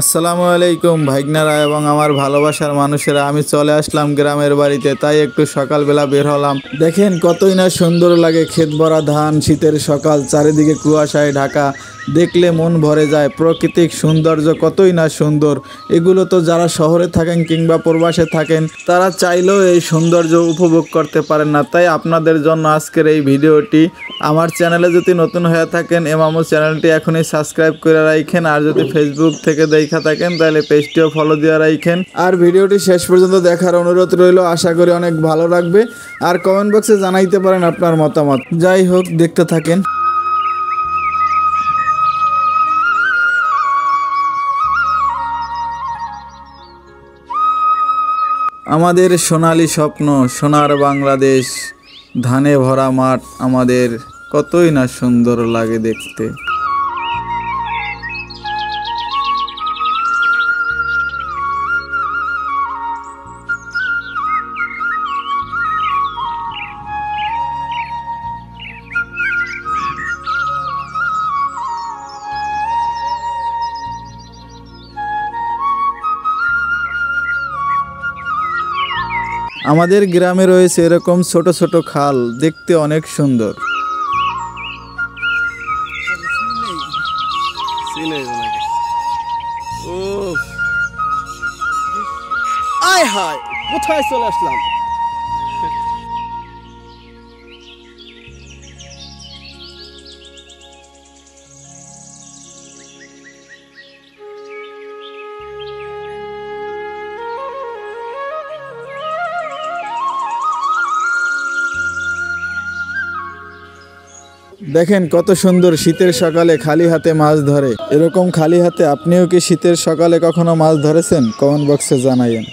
আসসালামু আলাইকুম ভাইগনারা এবং আমার ভালোবাসার মানুষেরা, আমি চলে আসলাম গ্রামের বাড়িতে। তাই একটু সকালবেলা বের হলাম। দেখেন কতই না সুন্দর লাগে, ক্ষেত ভরা ধান, শীতের সকাল, চারিদিকে কুয়াশায় ঢাকা। দেখলে মন ভরে যায়। প্রাকৃতিক সৌন্দর্য কতই না সুন্দর। এগুলো তো যারা শহরে থাকেন কিংবা প্রবাসে থাকেন তারা চাইলেও এই সৌন্দর্য উপভোগ করতে পারেন না। তাই আপনাদের জন্য আজকের এই ভিডিওটি। আমার চ্যানেলে যদি নতুন হয়ে থাকেন এমামু চ্যানেলটি এখনই সাবস্ক্রাইব করে রাখেন, আর যদি ফেসবুক থেকে দেখা থাকেন তাহলে পেজটিও ফলো দিয়ে রাখেন। আর ভিডিওটি শেষ পর্যন্ত দেখার অনুরোধ রইল, আশা করি অনেক ভালো লাগবে। আর কমেন্ট বক্সে জানাইতে পারেন আপনার মতামত। যাই হোক, দেখতে থাকেন। আমাদের সোনালী স্বপ্ন, সোনার বাংলাদেশ, ধানে ভরা মাঠ আমাদের, কতই না সুন্দর লাগে দেখতে। আমাদের গ্রামে রয়েছে এরকম ছোট ছোট খাল, দেখতে অনেক সুন্দর। আয় হায়, কোথায় চলে আসলাম? দেখেন কত সুন্দর, শীতের সকালে খালি হাতে মাছ ধরে। এরকম খালি হাতে আপনিও কি শীতের সকালে কখনো মাছ ধরেছেন? কমেন্ট বক্সে জানাইয়েন।